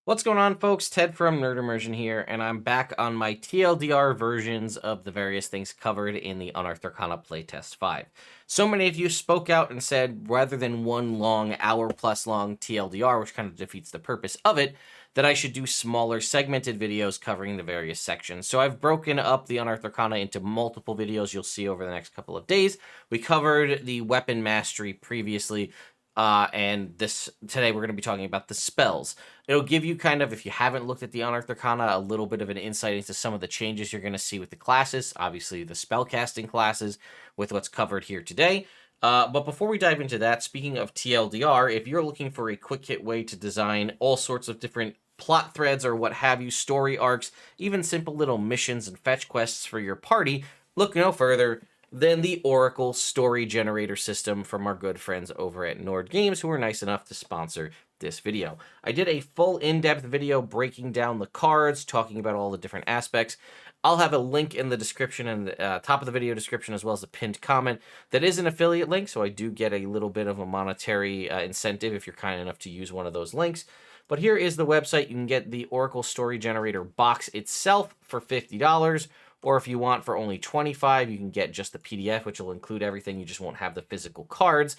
What's going on, folks? Ted from Nerd Immersion here, and I'm back on my TLDR versions of the various things covered in the Unearthed Arcana Playtest 5. So many of you spoke out and said, rather than one long, hour-plus long TLDR, which kind of defeats the purpose of it, that I should do smaller segmented videos covering the various sections. So I've broken up the Unearthed Arcana into multiple videos you'll see over the next couple of days. We covered the weapon mastery previously, and today we're going to be talking about the spells. It'll give you kind of, if you haven't looked at the Unearthed Arcana, a little bit of an insight into some of the changes you're going to see with the classes, obviously the spellcasting classes, with what's covered here today. But before we dive into that, speaking of TLDR, if you're looking for a quick hit way to design all sorts of different plot threads or what have you, story arcs, even simple little missions and fetch quests for your party, look no further than the Oracle Story Generator system from our good friends over at Nord Games, who were nice enough to sponsor this video. I did a full in-depth video breaking down the cards, talking about all the different aspects. I'll have a link in the description and the top of the video description, as well as a pinned comment. That is an affiliate link, so I do get a little bit of a monetary incentive if you're kind enough to use one of those links. But here is the website. You can get the Oracle Story Generator box itself for $50. Or if you want for only $25, you can get just the PDF, which will include everything. You just won't have the physical cards.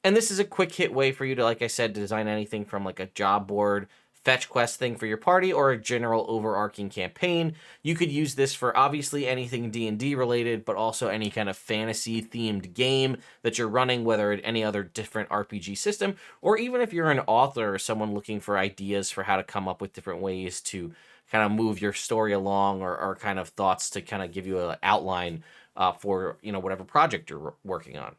And this is a quick hit way for you to, like I said, design anything from like a job board, fetch quest thing for your party, or a general overarching campaign. You could use this for obviously anything D&D related, but also any kind of fantasy themed game that you're running, whether at any other different RPG system, or even if you're an author or someone looking for ideas for how to come up with different ways to kind of move your story along, or kind of thoughts to kind of give you an outline for whatever project you're working on.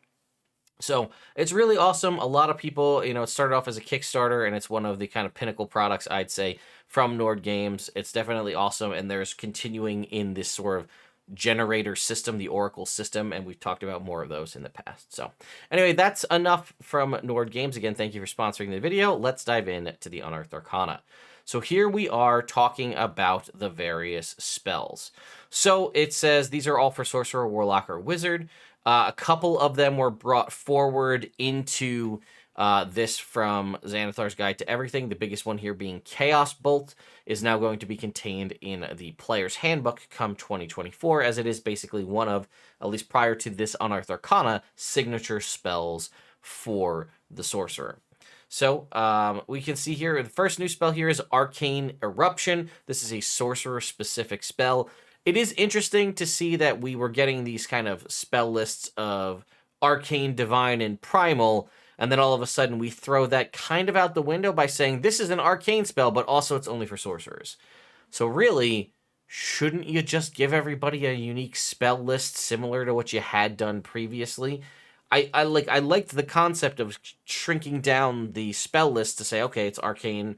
So it's really awesome. A lot of people, it started off as a Kickstarter, and it's one of the kind of pinnacle products, I'd say, from Nord Games. It's definitely awesome, and there's continuing in this sort of generator system, the Oracle system, and we've talked about more of those in the past. So anyway, that's enough from Nord Games. Again, thank you for sponsoring the video. Let's dive into the Unearthed Arcana. So here we are talking about the various spells. So it says these are all for Sorcerer, Warlock, or Wizard. A couple of them were brought forward into this from Xanathar's Guide to Everything. The biggest one here being Chaos Bolt is now going to be contained in the Player's Handbook come 2024, as it is basically one of, at least prior to this Unearthed Arcana, signature spells for the Sorcerer. So we can see here, the first new spell here is Arcane Eruption. This is a sorcerer-specific spell. It is interesting to see that we were getting these kind of spell lists of Arcane, Divine, and Primal, and then all of a sudden we throw that kind of out the window by saying this is an Arcane spell, but also it's only for sorcerers. So really, shouldn't you just give everybody a unique spell list similar to what you had done previously? I liked the concept of shrinking down the spell list to say, okay, it's Arcane,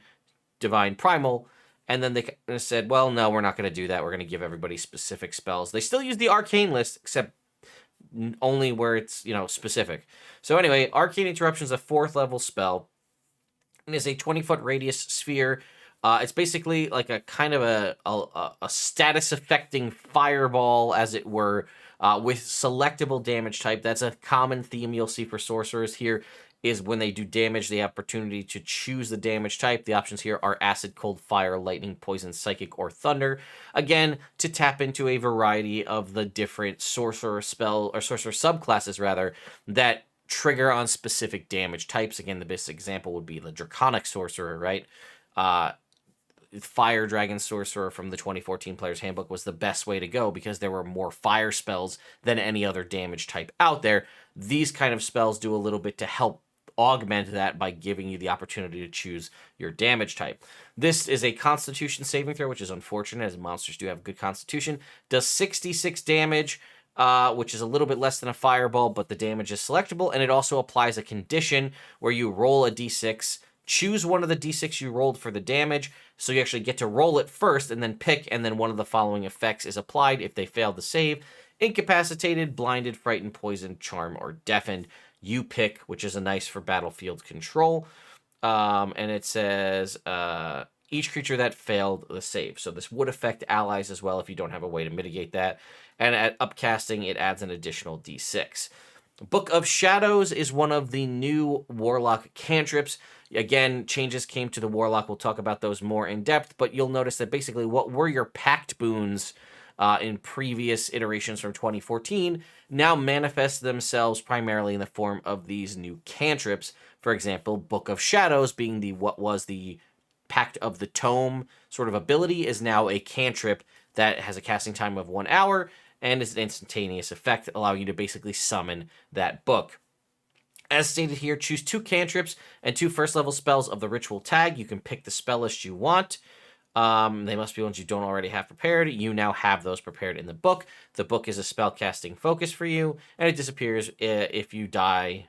Divine, Primal, and then they said, well, no, we're not going to do that. We're going to give everybody specific spells. They still use the Arcane list, except only where it's, specific. So anyway, Arcane Interruption is a 4th level spell. It is a 20-foot radius sphere. It's basically like a kind of a status-affecting fireball, as it were, with selectable damage type. That's a common theme you'll see for sorcerers here, is when they do damage, they have opportunity to choose the damage type. The options here are acid, cold, fire, lightning, poison, psychic, or thunder. Again, to tap into a variety of the different sorcerer spell, or sorcerer subclasses, rather, that trigger on specific damage types. Again, the best example would be the Draconic Sorcerer, right? Fire Dragon Sorcerer from the 2014 Player's Handbook was the best way to go because there were more fire spells than any other damage type out there. These kind of spells do a little bit to help augment that by giving you the opportunity to choose your damage type. This is a Constitution saving throw, which is unfortunate, as monsters do have good Constitution. Does 66 damage, which is a little bit less than a fireball, but the damage is selectable, and it also applies a condition where you roll a d6, choose one of the d6 you rolled for the damage, so you actually get to roll it first and then pick, and then one of the following effects is applied if they fail the save. Incapacitated, blinded, frightened, poisoned, charm, or deafened. You pick, which is a nice for battlefield control. And it says each creature that failed the save. So this would affect allies as well if you don't have a way to mitigate that. And at upcasting, it adds an additional d6. Book of Shadows is one of the new Warlock cantrips. Again, changes came to the Warlock. We'll talk about those more in depth, but you'll notice that basically what were your pact boons in previous iterations from 2014 now manifest themselves primarily in the form of these new cantrips. For example, Book of Shadows being what was the Pact of the Tome sort of ability is now a cantrip that has a casting time of 1 hour and is an instantaneous effect, allowing you to basically summon that book. As stated here, choose 2 cantrips and 2 first level spells of the ritual tag. You can pick the spell list you want. They must be ones you don't already have prepared. You now have those prepared in the book. The book is a spellcasting focus for you, and it disappears if you die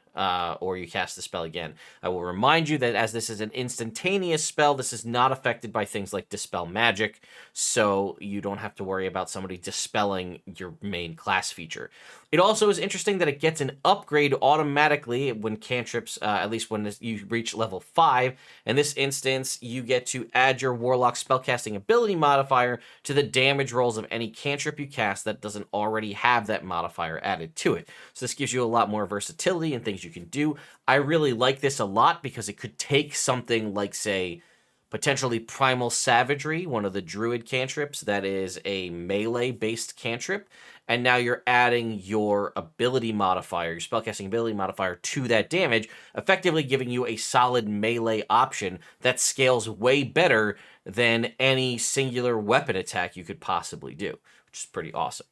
or you cast the spell again. I will remind you that as this is an instantaneous spell, this is not affected by things like Dispel Magic, so you don't have to worry about somebody dispelling your main class feature. It also is interesting that it gets an upgrade automatically when cantrips, at least when you reach level 5. In this instance, you get to add your Warlock spellcasting ability modifier to the damage rolls of any cantrip you cast that doesn't already have that modifier added to it. So this gives you a lot more versatility and things you can do. I really like this a lot because it could take something like, say, potentially Primal Savagery, one of the Druid cantrips that is a melee-based cantrip, and now you're adding your ability modifier, your spellcasting ability modifier to that damage, effectively giving you a solid melee option that scales way better than any singular weapon attack you could possibly do, which is pretty awesome.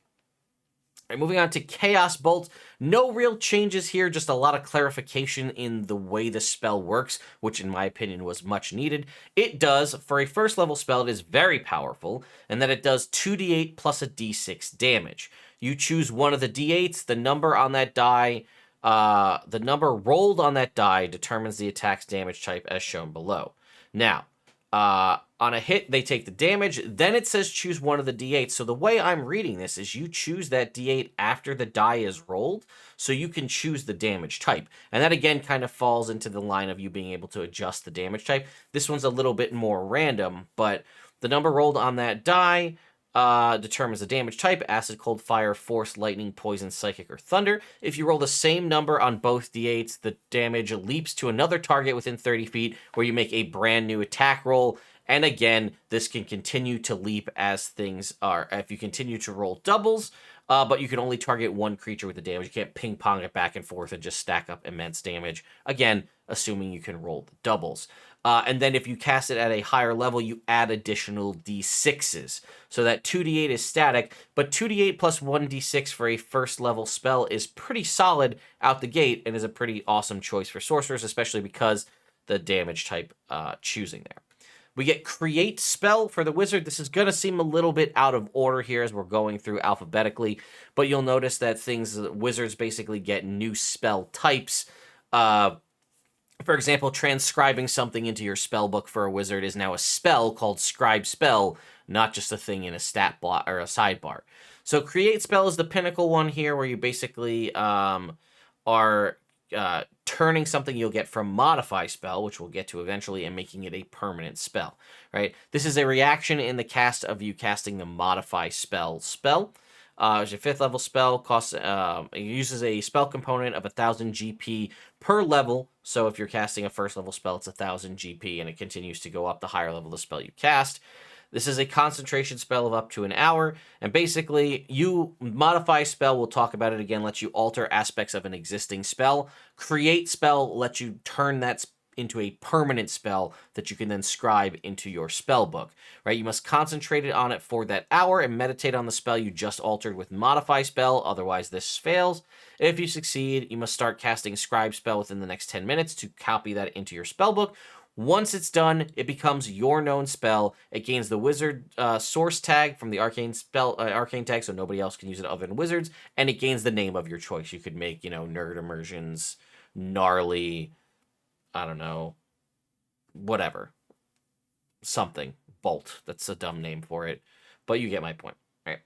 All right, moving on to Chaos Bolt. No real changes here, just a lot of clarification in the way the spell works, which in my opinion was much needed. It does, for a first level spell, it is very powerful, and that it does 2d8 plus a d6 damage. You choose one of the d8s, the number on that die, the number rolled on that die determines the attack's damage type as shown below. Now, on a hit, they take the damage. Then it says choose one of the d8s. So the way I'm reading this is you choose that d8 after the die is rolled, so you can choose the damage type. And that, again, kind of falls into the line of you being able to adjust the damage type. This one's a little bit more random, but the number rolled on that die determines the damage type: acid, cold, fire, force, lightning, poison, psychic, or thunder. If you roll the same number on both d8s, the damage leaps to another target within 30 feet, where you make a brand new attack roll. And again, this can continue to leap as things are. If you continue to roll doubles, but you can only target one creature with the damage. You can't ping pong it back and forth and just stack up immense damage. Again, assuming you can roll the doubles. And then if you cast it at a higher level, you add additional d6s. So that 2d8 is static, but 2d8 plus 1d6 for a first level spell is pretty solid out the gate and is a pretty awesome choice for sorcerers, especially because the damage type choosing there. We get Create Spell for the Wizard. This is going to seem a little bit out of order here as we're going through alphabetically, but you'll notice that wizards basically get new spell types. For example, transcribing something into your spell book for a wizard is now a spell called Scribe Spell, not just a thing in a stat block or a sidebar. So Create Spell is the pinnacle one here, where you basically are turning something you'll get from Modify Spell, which we'll get to eventually, and making it a permanent spell, right? This is a reaction in the cast of you casting the Modify Spell. It's a 5th level spell, it uses a spell component of 1000 GP per level. So if you're casting a first level spell, it's 1000 GP, and it continues to go up the higher level of the spell you cast. This is a concentration spell of up to an hour, and basically, you Modify Spell, we'll talk about it again, lets you alter aspects of an existing spell. Create Spell lets you turn that into a permanent spell that you can then scribe into your spell book, right? You must concentrate on it for that hour and meditate on the spell you just altered with Modify Spell, otherwise this fails. If you succeed, you must start casting Scribe Spell within the next 10 minutes to copy that into your spell book. Once it's done, it becomes your known spell. It gains the wizard source tag from the arcane tag, so nobody else can use it other than wizards, and it gains the name of your choice. You could make, Nerd Immersions, Gnarly, I don't know, whatever. Something. Bolt. That's a dumb name for it, but you get my point. All right.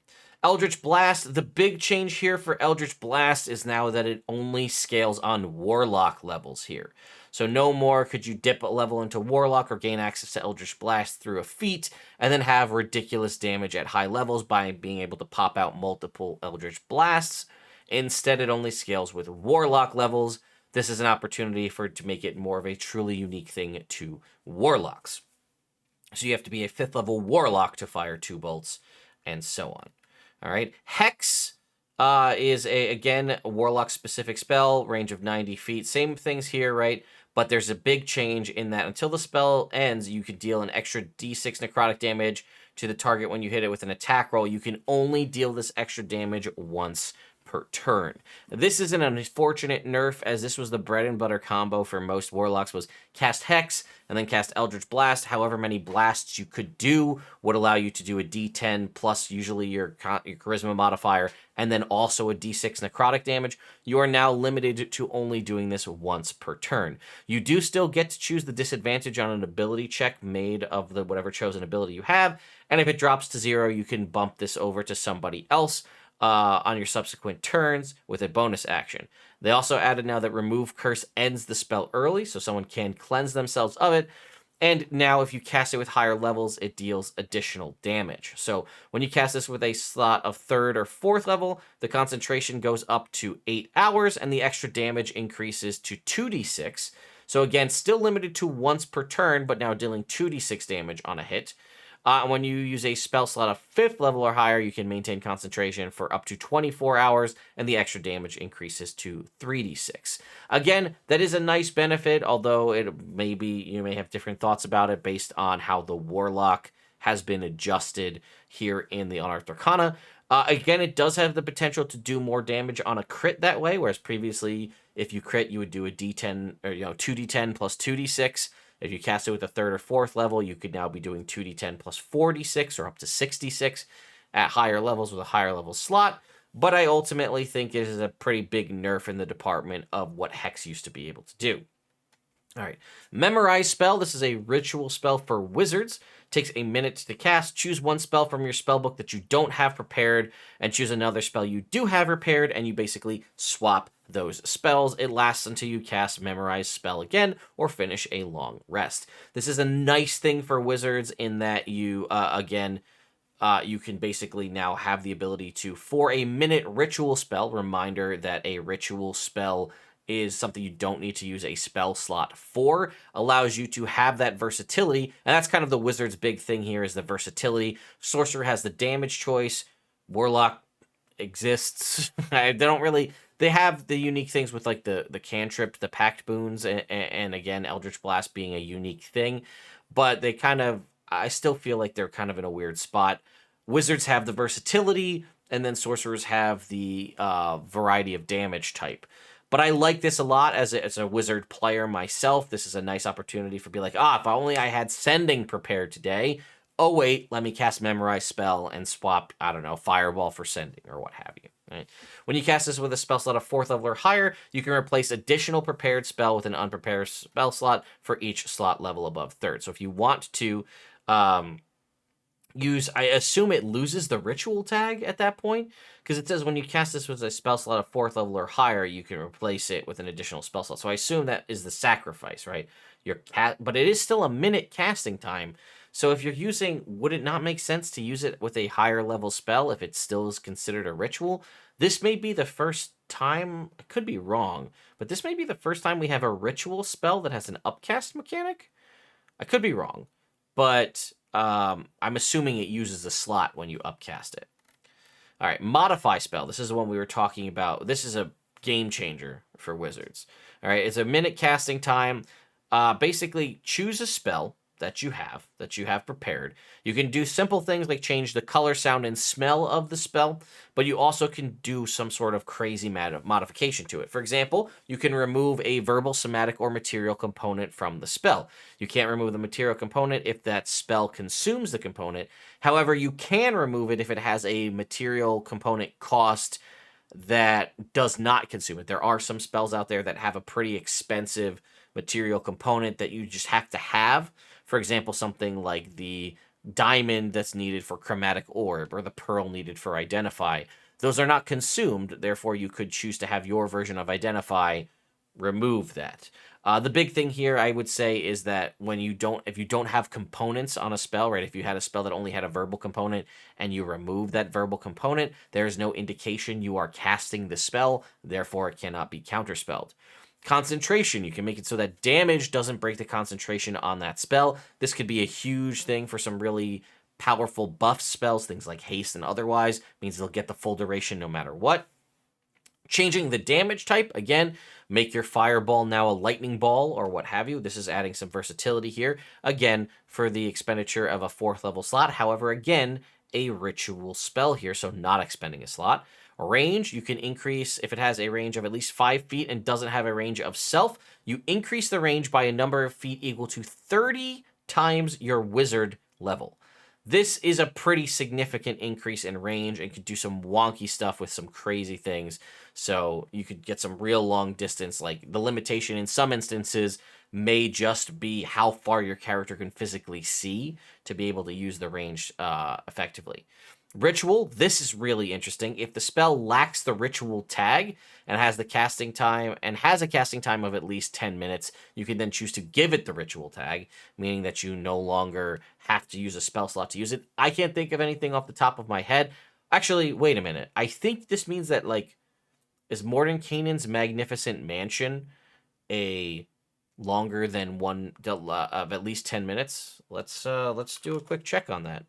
Eldritch Blast. The big change here for Eldritch Blast is now that it only scales on Warlock levels here. So no more could you dip a level into Warlock or gain access to Eldritch Blast through a feat and then have ridiculous damage at high levels by being able to pop out multiple Eldritch Blasts. Instead, it only scales with Warlock levels. this is an opportunity to make it more of a truly unique thing to warlocks. So you have to be a 5th level warlock to fire 2 bolts, and so on. All right. Hex is again a warlock specific spell, range of 90 feet. Same things here, right? But there's a big change in that until the spell ends, you can deal an extra d6 necrotic damage to the target when you hit it with an attack roll. You can only deal this extra damage once per turn. This is an unfortunate nerf, as this was the bread and butter combo for most warlocks, was cast Hex and then cast Eldritch Blast. However many blasts you could do would allow you to do a d10 plus usually your charisma modifier, and then also a d6 necrotic damage. You are now limited to only doing this once per turn. You do still get to choose the disadvantage on an ability check made of the whatever chosen ability you have, and if it drops to 0, you can bump this over to somebody else on your subsequent turns with a bonus action. They also added now that Remove Curse ends the spell early, so someone can cleanse themselves of it. And now if you cast it with higher levels, it deals additional damage. So when you cast this with a slot of 3rd or 4th level, the concentration goes up to 8 hours, and the extra damage increases to 2d6. So again, still limited to once per turn, but now dealing 2d6 damage on a hit. When you use a spell slot of 5th level or higher, you can maintain concentration for up to 24 hours, and the extra damage increases to 3d6. Again, that is a nice benefit, although you may have different thoughts about it based on how the Warlock has been adjusted here in the Unearthed Arcana. Again, it does have the potential to do more damage on a crit that way, whereas previously, if you crit, you would do a d10, or 2d10 plus 2d6. If you cast it with a 3rd or 4th level, you could now be doing 2d10 plus 4d6 or up to 66 at higher levels with a higher level slot. But I ultimately think it is a pretty big nerf in the department of what Hex used to be able to do. All right, Memorize spell. This is a ritual spell for wizards. Takes a minute to cast. Choose one spell from your spellbook that you don't have prepared, and choose another spell you do have prepared, and you basically swap those spells. It lasts until you cast Memorize spell again or finish a long rest. This is a nice thing for wizards in that you, you can basically now have the ability to, for a minute ritual spell, reminder that a ritual spell is something you don't need to use a spell slot for, allows you to have that versatility, and that's kind of the wizard's big thing here is the versatility. Sorcerer has the damage choice, Warlock exists. They have the unique things with like the cantrip, the pact boons, and again, Eldritch Blast being a unique thing, but I still feel like they're kind of in a weird spot. Wizards have the versatility, and then sorcerers have the variety of damage type. But I like this a lot as a wizard player myself. This is a nice opportunity for be like, if only I had sending prepared today. Oh, wait, let me cast Memorize spell and swap, I don't know, Fireball for sending or what have you. Right? When you cast this with a spell slot of 4th level or higher, you can replace additional prepared spell with an unprepared spell slot for each slot level above 3rd. So if you want to I assume it loses the ritual tag at that point, because it says when you cast this with a spell slot of 4th level or higher, you can replace it with an additional spell slot. So I assume that is the sacrifice, right? But it is still a minute casting time. So if you're using, would it not make sense to use it with a higher level spell if it still is considered a ritual? This may be the first time, I could be wrong, but this may be the first time we have a ritual spell that has an upcast mechanic. I could be wrong, but I'm assuming it uses a slot when you upcast it. All right, Modify spell. This is the one we were talking about. This is a game changer for wizards. All right, it's a minute casting time. Basically, choose a spell that you have prepared. You can do simple things like change the color, sound, and smell of the spell, but you also can do some sort of crazy modification to it. For example, you can remove a verbal, somatic, or material component from the spell. You can't remove the material component if that spell consumes the component. However, you can remove it if it has a material component cost that does not consume it. There are some spells out there that have a pretty expensive material component that you just have to have. For example, something like the diamond that's needed for chromatic orb or the pearl needed for identify. Those are not consumed, therefore you could choose to have your version of identify remove that. The big thing here, I would say, is that if you don't have components on a spell, right? If you had a spell that only had a verbal component and you remove that verbal component, there is no indication you are casting the spell, therefore it cannot be counterspelled. Concentration, you can make it so that damage doesn't break the concentration on that spell. This could be a huge thing for some really powerful buff spells, things like haste and otherwise, means they'll get the full duration no matter what. Changing the damage type, again, make your fireball now a lightning ball or what have you. This is adding some versatility here, again, for the expenditure of a 4th level slot. However, again, a ritual spell here, so not expending a slot. Range, you can increase if it has a range of at least 5 feet and doesn't have a range of self. You increase the range by a number of feet equal to 30 times your wizard level. This is a pretty significant increase in range and could do some wonky stuff with some crazy things. So you could get some real long distance. Like the limitation in some instances may just be how far your character can physically see to be able to use the range effectively. Ritual, this is really interesting. If the spell lacks the ritual tag and has the casting time and has a casting time of at least 10 minutes, you can then choose to give it the ritual tag, meaning that you no longer have to use a spell slot to use it. I can't think of anything off the top of my head. Actually, wait a minute. I think this means that, like, is Mordenkainen's Magnificent Mansion a longer than one of at least 10 minutes? Let's do a quick check on that.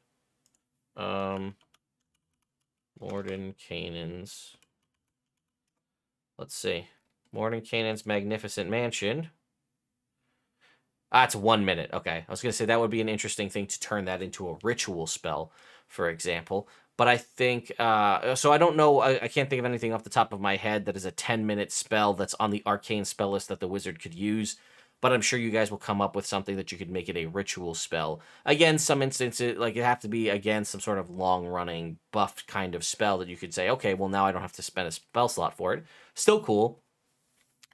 Mordenkainen's. Let's see. Mordenkainen's Magnificent Mansion. It's 1 minute. Okay. I was going to say that would be an interesting thing to turn that into a ritual spell, for example. But I think, so I don't know, I can't think of anything off the top of my head that is a 10-minute spell that's on the arcane spell list that the wizard could use. But I'm sure you guys will come up with something that you could make it a ritual spell. Again, some instances, like it have to be, again, some sort of long-running, buffed kind of spell that you could say, okay, well, now I don't have to spend a spell slot for it. Still cool.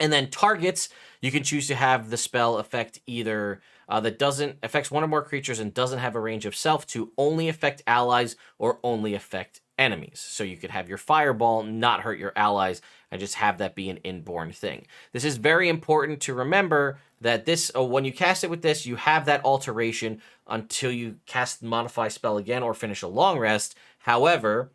And then targets, you can choose to have the spell affect either that doesn't affects one or more creatures and doesn't have a range of self to only affect allies or only affect enemies. So you could have your fireball not hurt your allies and just have that be an inborn thing. This is very important to remember that this, when you cast it with this, you have that alteration until you cast modify spell again or finish a long rest. However,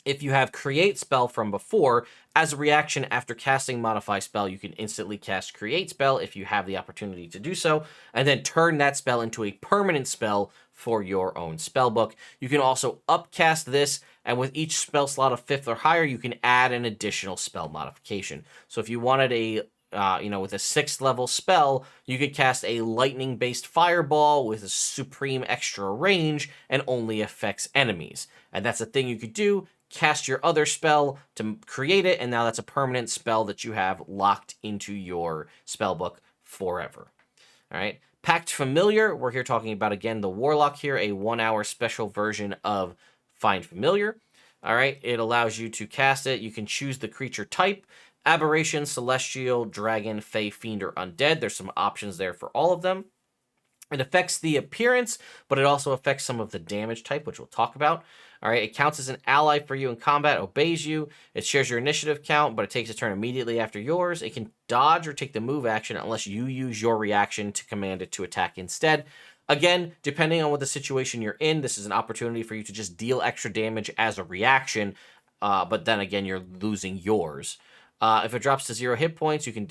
if you have create spell from before, as a reaction after casting modify spell, you can instantly cast create spell if you have the opportunity to do so, and then turn that spell into a permanent spell for your own spellbook. You can also upcast this, and with each spell slot of 5th or higher, you can add an additional spell modification. So if you wanted a with a 6th level spell, you could cast a lightning-based fireball with a supreme extra range and only affects enemies. And that's a thing you could do. Cast your other spell to create it, and now that's a permanent spell that you have locked into your spellbook forever. All right. Pact Familiar, we're here talking about, again, the Warlock here, a 1-hour special version of Find Familiar. All right. It allows you to cast it. You can choose the creature type. Aberration, Celestial, Dragon, Fey, Fiend, or Undead. There's some options there for all of them. It affects the appearance, but it also affects some of the damage type, which we'll talk about. All right, it counts as an ally for you in combat, obeys you. It shares your initiative count, but it takes a turn immediately after yours. It can dodge or take the move action unless you use your reaction to command it to attack instead. Again, depending on what the situation you're in, this is an opportunity for you to just deal extra damage as a reaction, but then again, you're losing yours. If it drops to 0 hit points, you can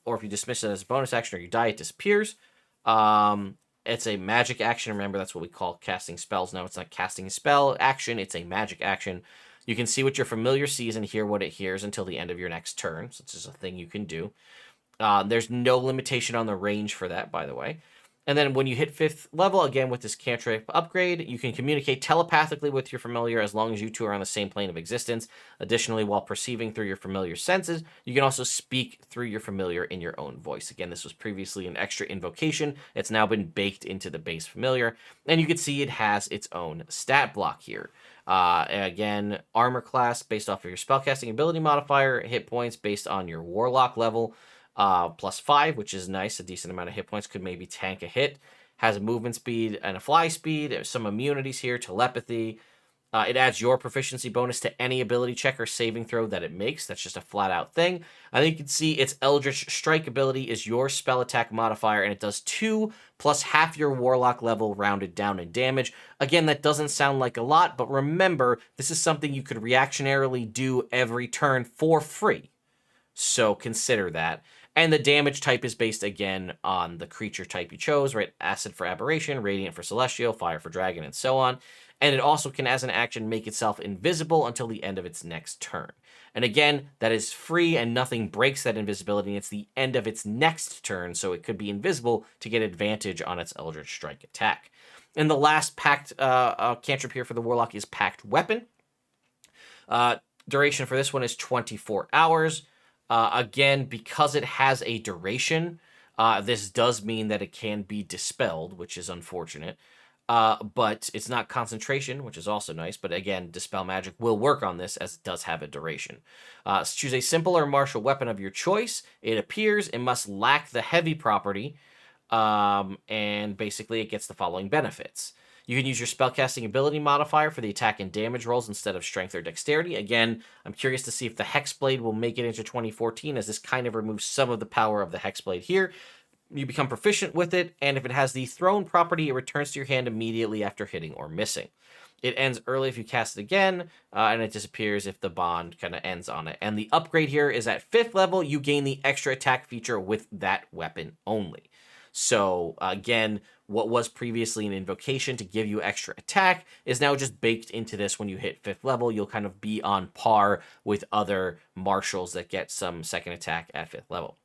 or if you dismiss it as a bonus action or you die, it disappears. It's a magic action. Remember, that's what we call casting spells now. It's not casting a spell action. It's a magic action. You can see what your familiar sees and hear what it hears until the end of your next turn. So it's just a thing you can do. There's no limitation on the range for that, by the way. And then when you hit 5th level, again, with this cantrip upgrade, you can communicate telepathically with your familiar as long as you two are on the same plane of existence. Additionally, while perceiving through your familiar senses, you can also speak through your familiar in your own voice. Again, this was previously an extra invocation. It's now been baked into the base familiar. And you can see it has its own stat block here. Again, armor class based off of your spellcasting ability modifier, hit points based on your warlock level, +5, which is nice. A decent amount of hit points, could maybe tank a hit. Has a movement speed and a fly speed. There's some immunities here, telepathy. It adds your proficiency bonus to any ability check or saving throw that it makes. That's just a flat out thing. And then you can see its Eldritch Strike ability is your spell attack modifier, and it does 2 plus half your warlock level rounded down in damage. Again, that doesn't sound like a lot, but remember, this is something you could reactionarily do every turn for free. So consider that. And the damage type is based again on the creature type you chose, right? Acid for Aberration, Radiant for Celestial, Fire for Dragon, and so on. And it also can, as an action, make itself invisible until the end of its next turn. And again, that is free and nothing breaks that invisibility. And it's the end of its next turn, so it could be invisible to get advantage on its Eldritch Strike attack. And the last packed cantrip here for the Warlock is Packed Weapon. Duration for this one is 24 hours. Again, because it has a duration, this does mean that it can be dispelled, which is unfortunate. But it's not concentration, which is also nice. But again, Dispel Magic will work on this as it does have a duration. Choose a simple or martial weapon of your choice. It appears it must lack the heavy property, and basically it gets the following benefits. You can use your spellcasting ability modifier for the attack and damage rolls instead of strength or dexterity. Again, I'm curious to see if the Hexblade will make it into 2014, as this kind of removes some of the power of the Hexblade here. You become proficient with it, and if it has the thrown property, it returns to your hand immediately after hitting or missing. It ends early if you cast it again, and it disappears if the bond kind of ends on it. And the upgrade here is at 5th level, you gain the extra attack feature with that weapon only. So again, what was previously an invocation to give you extra attack is now just baked into this. When you hit 5th level, you'll kind of be on par with other martials that get some second attack at 5th level.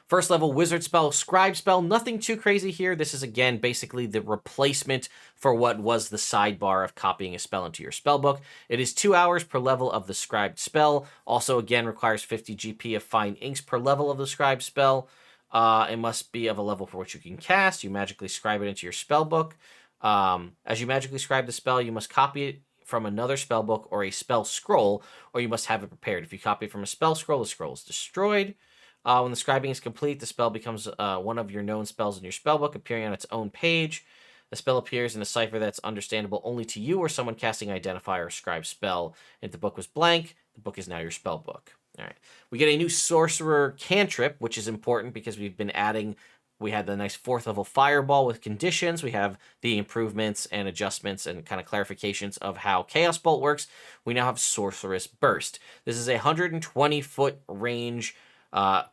First level wizard spell, scribe spell, nothing too crazy here. This is again basically the replacement for what was the sidebar of copying a spell into your spellbook. It is 2 hours per level of the scribed spell. Also again requires 50 GP of fine inks per level of the scribed spell. It must be of a level for which you can cast. You magically scribe it into your spellbook. As you magically scribe the spell, you must copy it from another spellbook or a spell scroll, or you must have it prepared. If you copy it from a spell scroll, the scroll is destroyed. When the scribing is complete, the spell becomes one of your known spells in your spellbook, appearing on its own page. The spell appears in a cipher that's understandable only to you or someone casting Identify or Scribe spell. If the book was blank, the book is now your spellbook. All right. We get a new Sorcerer cantrip, which is important because we've been adding. We had the nice 4th level Fireball with conditions. We have the improvements and adjustments and kind of clarifications of how Chaos Bolt works. We now have Sorceress Burst. This is a 120-foot range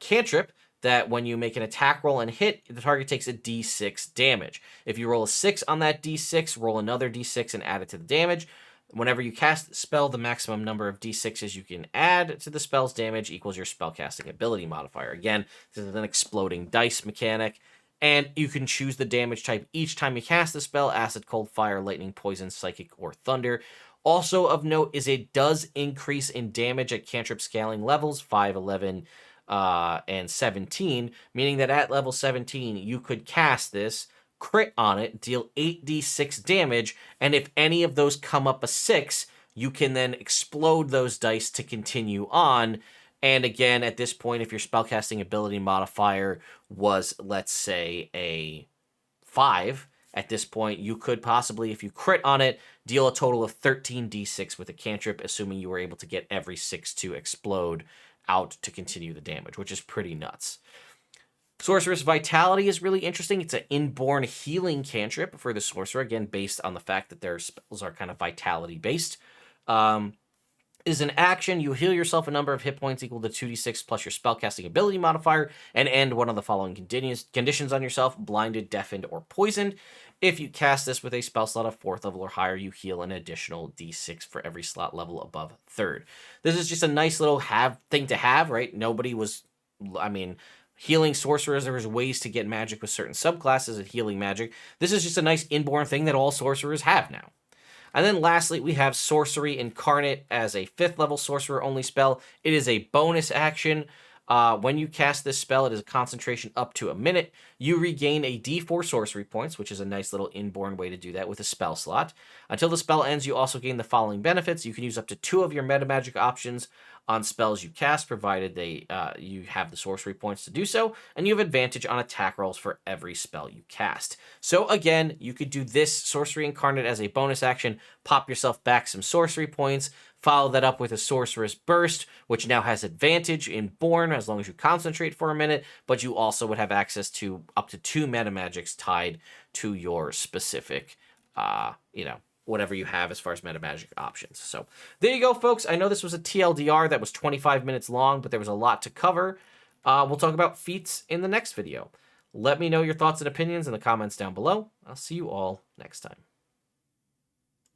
cantrip that when you make an attack roll and hit, the target takes a d6 damage. If you roll a 6 on that d6, roll another d6 and add it to the damage. Whenever you cast the spell, the maximum number of d6s you can add to the spell's damage equals your spellcasting ability modifier. Again, this is an exploding dice mechanic, and you can choose the damage type each time you cast the spell: acid, cold, fire, lightning, poison, psychic, or thunder. Also of note is it does increase in damage at cantrip scaling levels 5, 11, and 17, meaning that at level 17, you could cast this, crit on it, deal 8d6 damage, and if any of those come up a 6, you can then explode those dice to continue on. And again, at this point, if your spellcasting ability modifier was, let's say, a 5, at this point, you could possibly, if you crit on it, deal a total of 13d6 with a cantrip, assuming you were able to get every 6 to explode out to continue the damage, which is pretty nuts. Sorceress Vitality is really interesting. It's an inborn healing cantrip for the sorcerer, again, based on the fact that their spells are kind of vitality based. Is an action. You heal yourself a number of hit points equal to 2d6 plus your spellcasting ability modifier, and end one of the following conditions on yourself: blinded, deafened, or poisoned. If you cast this with a spell slot of 4th level or higher, you heal an additional d6 for every slot level above 3rd. This is just a nice little thing to have, right? Nobody was, healing sorcerers, there was ways to get magic with certain subclasses of healing magic. This is just a nice inborn thing that all sorcerers have now. And then lastly, we have Sorcery Incarnate as a 5th level sorcerer only spell. It is a bonus action. When you cast this spell, it is a concentration up to a minute. You regain a d4 sorcery points, which is a nice little inborn way to do that with a spell slot. Until the spell ends, you also gain the following benefits. You can use up to 2 of your meta magic options on spells you cast, provided you have the sorcery points to do so, and you have advantage on attack rolls for every spell you cast. So again, you could do this Sorcery Incarnate as a bonus action, pop yourself back some sorcery points, follow that up with a Sorceress Burst, which now has advantage in Born as long as you concentrate for a minute, but you also would have access to up to 2 meta magics tied to your specific, whatever you have as far as meta magic options. So there you go, folks. I know this was a TLDR that was 25 minutes long, but there was a lot to cover. We'll talk about feats in the next video. Let me know your thoughts and opinions in the comments down below. I'll see you all next time.